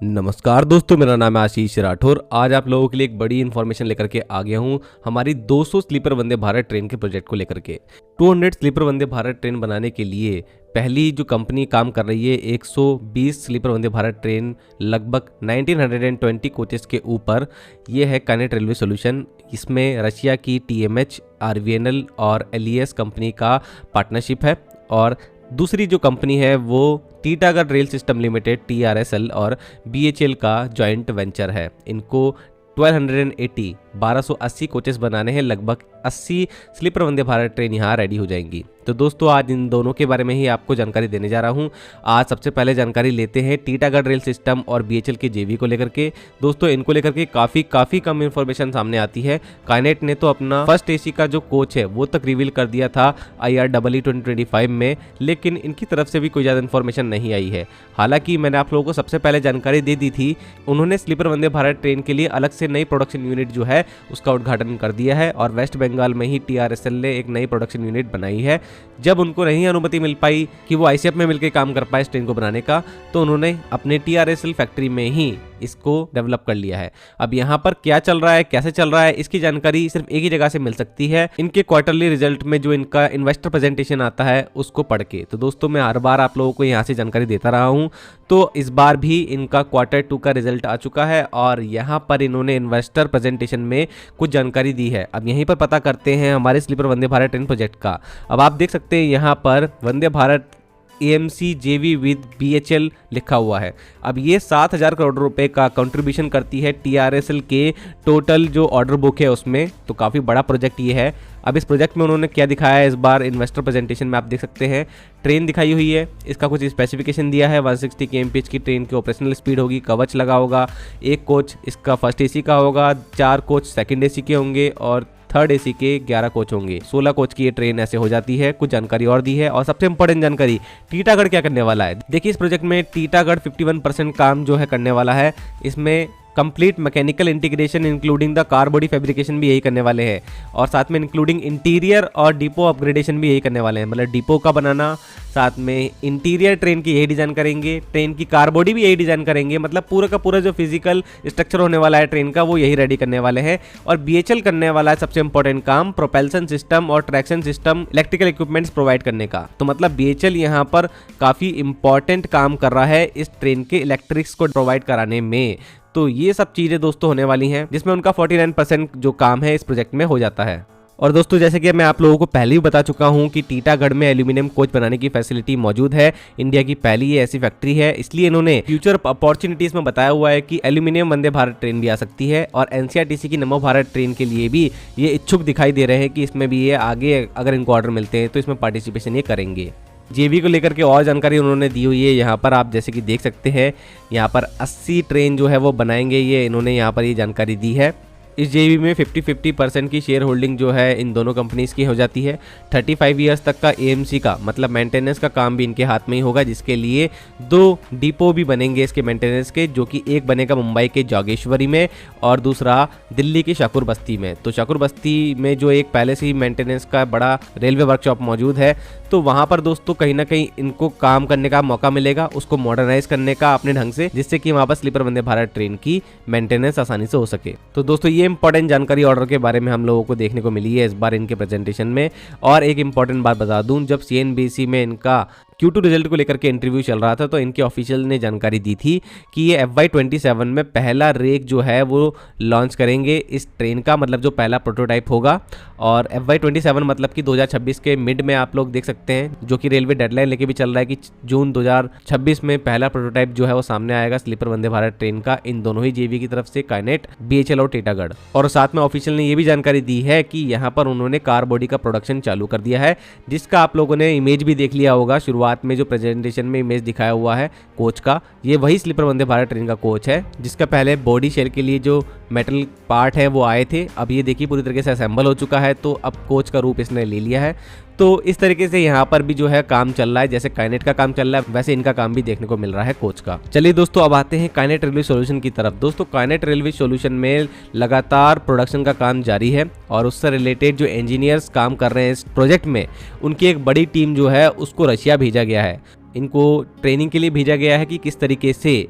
नमस्कार दोस्तों, मेरा नाम है आशीष राठौर। आज आप लोगों के लिए एक बड़ी इन्फॉर्मेशन लेकर के आ गया हूँ हमारी 200 स्लीपर वंदे भारत ट्रेन के प्रोजेक्ट को लेकर के। 200 स्लीपर वंदे भारत ट्रेन बनाने के लिए पहली जो कंपनी काम कर रही है 120 स्लीपर वंदे भारत ट्रेन लगभग 1920 कोचेस के ऊपर, ये है काइनेट रेलवे सॉल्यूशन। इसमें रशिया की TMH, RVNL और LES कंपनी का पार्टनरशिप है और दूसरी जो कंपनी है वो Titagarh rail system limited TRSL और BHL का जॉइंट वेंचर है। इनको 1280 कोचेस बनाने हैं। लगभग 80 स्लीपर वंदे भारत ट्रेन यहाँ रेडी हो जाएंगी। तो दोस्तों आज इन दोनों के बारे में ही आपको जानकारी देने जा रहा हूँ। आज सबसे पहले जानकारी लेते हैं टीटागढ़ रेल सिस्टम और BHL के JV को लेकर के। दोस्तों इनको लेकर के काफ़ी कम इन्फॉर्मेशन सामने आती है। काइनेट ने तो अपना फर्स्ट AC का जो कोच है वो तक रिवील कर दिया था IREE 2025 में, लेकिन इनकी तरफ से भी कोई ज़्यादा इन्फॉर्मेशन नहीं आई है। हालांकि मैंने आप लोगों को सबसे पहले जानकारी दे दी थी। उन्होंने स्लीपर वंदे भारत ट्रेन के लिए अलग से नई प्रोडक्शन यूनिट जो है उसका उद्घाटन कर दिया है और वेस्ट बंगाल में ही TRSL ने एक नई प्रोडक्शन यूनिट बनाई है। जब उनको नहीं अनुमति मिल पाई कि वो ICF में मिलकर काम कर पाए इस ट्रेन को बनाने का, तो उन्होंने अपने TRSL फैक्ट्री में ही इसको डेवलप कर लिया है। अब यहाँ पर क्या चल रहा है, कैसे चल रहा है, इसकी जानकारी सिर्फ एक ही जगह से मिल सकती है, इनके क्वार्टरली रिजल्ट में जो इनका इन्वेस्टर प्रेजेंटेशन आता है उसको पढ़ के। तो दोस्तों मैं हर बार आप लोगों को यहाँ से जानकारी देता रहा हूँ, तो इस बार भी इनका Q2 का रिजल्ट आ चुका है और यहाँ पर इन्होंने इन्वेस्टर प्रेजेंटेशन में कुछ जानकारी दी है। अब यहीं पर पता करते हैं हमारे sleeper Vande Bharat train project का। अब आप देख सकते हैं यहाँ पर Vande Bharat AMC JV with BHL लिखा हुआ है। अब ये 7,000 करोड़ रुपए का कंट्रीब्यूशन करती है TRSL के टोटल जो ऑर्डर बुक है उसमें, तो काफ़ी बड़ा प्रोजेक्ट ये है। अब इस प्रोजेक्ट में उन्होंने क्या दिखाया है इस बार इन्वेस्टर प्रेजेंटेशन में आप देख सकते हैं। ट्रेन दिखाई हुई है, इसका कुछ स्पेसिफिकेशन दिया है। 160 kmph की ट्रेन की ऑपरेशनल स्पीड होगी, कवच लगा होगा, एक कोच इसका फर्स्ट AC का होगा, 4 कोच सेकंड AC के होंगे और थर्ड AC के 11 कोच होंगे। 16 कोच की ये ट्रेन ऐसे हो जाती है। कुछ जानकारी और दी है और सबसे इंपॉर्टेंट जानकारी, टीटागढ़ क्या करने वाला है। देखिए इस प्रोजेक्ट में टीटागढ़ 51% काम जो है करने वाला है। इसमें complete mechanical integration including the car body fabrication भी यही करने वाले हैं और साथ में इंक्लूडिंग इंटीरियर और डिपो अपग्रेडेशन भी यही करने वाले हैं। मतलब डिपो का बनाना, साथ में इंटीरियर ट्रेन की यही डिज़ाइन करेंगे, ट्रेन की कार बॉडी भी यही डिज़ाइन करेंगे। मतलब पूरा का पूरा जो फिजिकल स्ट्रक्चर होने वाला है ट्रेन का वो यही रेडी करने वाले हैं। और BHL करने वाला है सबसे इंपॉर्टेंट काम, प्रोपेल्सन सिस्टम और traction system, electrical equipments provide करने का। तो मतलब BHL यहाँ पर काफ़ी इंपॉर्टेंट काम कर रहा है इस ट्रेन के इलेक्ट्रिक्स को प्रोवाइड कराने में। तो ये सब चीज़ें दोस्तों होने वाली हैं जिसमें उनका 49% जो काम है इस प्रोजेक्ट में हो जाता है। और दोस्तों जैसे कि मैं आप लोगों को पहले ही बता चुका हूं कि टीटागढ़ में एल्यूमिनियम कोच बनाने की फैसिलिटी मौजूद है। इंडिया की पहली ये ऐसी फैक्ट्री है, इसलिए इन्होंने फ्यूचर अपॉर्चुनिटीज में बताया हुआ है कि एल्यूमिनियम वंदे भारत ट्रेन भी आ सकती है। और NCRTC की नमो भारत ट्रेन के लिए भी ये इच्छुक दिखाई दे रहे हैं कि इसमें भी ये आगे अगर इनको ऑर्डर मिलते हैं तो इसमें पार्टिसिपेशन ये करेंगे। JV को लेकर के और जानकारी उन्होंने दी हुई है यहाँ पर आप जैसे कि देख सकते हैं। यहाँ पर 80 ट्रेन जो है वो बनाएंगे, ये इन्होंने यहाँ पर ये जानकारी दी है। इस JV में 50-50% की शेयर होल्डिंग जो है इन दोनों कंपनीज की हो जाती है। 35 ईयर्स तक का AMC का मतलब मेंटेनेंस का काम भी इनके हाथ में ही होगा, जिसके लिए 2 डिपो भी बनेंगे इसके मेंटेनेंस के, जो कि एक बनेगा मुंबई के जोगेश्वरी में और दूसरा दिल्ली के शाकुर बस्ती में। तो शाकुर बस्ती में जो एक पहले से ही मेंटेनेंस का बड़ा रेलवे वर्कशॉप मौजूद है, तो वहाँ पर दोस्तों कहीं ना कहीं इनको काम करने का मौका मिलेगा, उसको मॉडर्नाइज करने का अपने ढंग से, जिससे कि वहाँ पर स्लीपर वंदे भारत ट्रेन की मेंटेनेंस आसानी से हो सके। तो दोस्तों ये इंपॉर्टेंट जानकारी ऑर्डर के बारे में हम लोगों को देखने को मिली है इस बार इनके प्रेजेंटेशन में। और एक इंपॉर्टेंट बात बता दूं, जब CNBC में इनका Q2 रिजल्ट को लेकर के इंटरव्यू चल रहा था तो इनके ऑफिशियल ने जानकारी दी थी कि ये FY27 में पहला रेक जो है वो लॉन्च करेंगे इस ट्रेन का, मतलब जो पहला प्रोटोटाइप होगा। और FY27 मतलब कि 2026 के मिड में आप लोग देख सकते हैं, जो कि रेलवे डेडलाइन लेके भी चल रहा है कि जून 2026 में पहला प्रोटोटाइप जो है वो सामने आएगा स्लीपर वंदे भारत ट्रेन का, इन दोनों ही JV की तरफ से, काइनेट, BHL और टीटागढ़। और साथ में ऑफिशियल ने ये भी जानकारी दी है कि यहाँ पर उन्होंने कार बॉडी का प्रोडक्शन चालू कर दिया है, जिसका आप लोगों ने इमेज भी देख लिया होगा। शुरुआत में जो प्रेजेंटेशन में इमेज दिखाया हुआ है कोच का, ये वही स्लीपर वंदे भारत ट्रेन का कोच है, जिसका पहले बॉडी शेल के लिए जो मेटल पार्ट है वो आए थे। अब ये देखिए पूरी तरीके से असेंबल हो चुका है, तो अब कोच का रूप इसने ले लिया है। तो इस तरीके से यहाँ पर भी जो है काम चल रहा है, जैसे काइनेट का काम चल रहा है वैसे इनका काम भी देखने को मिल रहा है कोच का। चलिए दोस्तों अब आते हैं काइनेट रेलवे सॉल्यूशन की तरफ। दोस्तों काइनेट रेलवे सॉल्यूशन में लगातार प्रोडक्शन का काम जारी है और उससे रिलेटेड जो इंजीनियर्स काम कर रहे हैं इस प्रोजेक्ट में, उनकी एक बड़ी टीम जो है उसको रशिया भेजा गया है। इनको ट्रेनिंग के लिए भेजा गया है कि किस तरीके से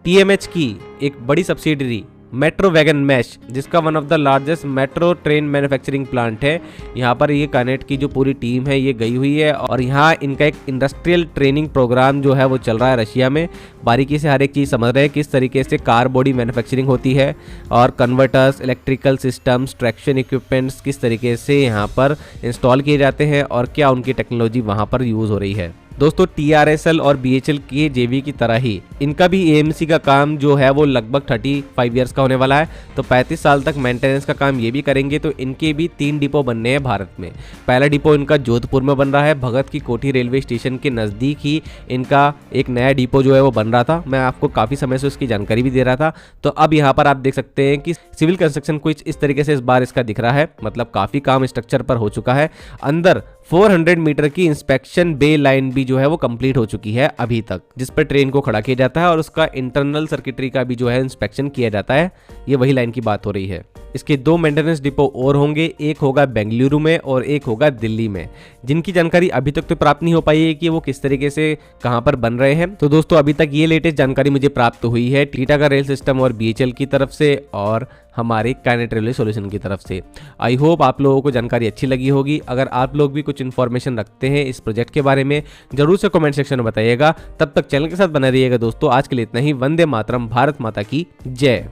TMH की एक बड़ी सब्सिडरी मेट्रो वैगन मैश, जिसका one of the largest metro train manufacturing plant है, यहाँ पर ये कानेट की जो पूरी टीम है ये गई हुई है और यहाँ इनका एक इंडस्ट्रियल ट्रेनिंग प्रोग्राम जो है वो चल रहा है रशिया में। बारीकी से हर एक चीज़ समझ रहे हैं किस तरीके से कार बॉडी मैन्युफैक्चरिंग होती है और converters, electrical systems, traction equipments किस तरीके से यहाँ पर इंस्टॉल किए जाते हैं और क्या उनकी टेक्नोलॉजी वहाँ पर यूज़ हो रही है। दोस्तों TRSL और BHL के JV की तरह ही इनका भी AMC का काम जो है वो लगभग 35 इयर्स का होने वाला है, तो 35 साल तक मेंटेनेंस का काम ये भी करेंगे। तो इनके भी 3 डिपो बनने हैं भारत में। पहला डिपो इनका जोधपुर में बन रहा है, भगत की कोठी रेलवे स्टेशन के नज़दीक ही इनका एक नया डिपो जो है वो बन रहा था। मैं आपको काफ़ी समय से उसकी जानकारी भी दे रहा था। तो अब यहाँ पर आप देख सकते हैं कि सिविल कंस्ट्रक्शन कुछ इस तरीके से इस बार इसका दिख रहा है, मतलब काफ़ी काम स्ट्रक्चर पर हो चुका है। अंदर 400 मीटर की इंस्पेक्शन बे लाइन भी जो है वो कंप्लीट हो चुकी है अभी तक, जिस पर ट्रेन को खड़ा किया जाता है और उसका इंटरनल सर्किटरी का भी जो है इंस्पेक्शन किया जाता है। ये वही लाइन की बात हो रही है। इसके 2 मेंटेनेंस डिपो और होंगे, एक होगा बेंगलुरु में और एक होगा दिल्ली में, जिनकी जानकारी अभी तक तो प्राप्त नहीं हो पाई है कि वो किस तरीके से कहां पर बन रहे हैं। तो दोस्तों अभी तक ये लेटेस्ट जानकारी मुझे प्राप्त हुई है टीटागढ़ रेल सिस्टम और BHL की तरफ से और हमारे कानेट रेलवे सॉल्यूशन की तरफ से। आई होप आप लोगों को जानकारी अच्छी लगी होगी। अगर आप लोग भी कुछ इन्फॉर्मेशन रखते हैं इस प्रोजेक्ट के बारे में जरूर से कमेंट सेक्शन में बताइएगा। तब तक चैनल के साथ बने रहिएगा दोस्तों। आज के लिए इतना ही। वंदे मातरम, भारत माता की जय।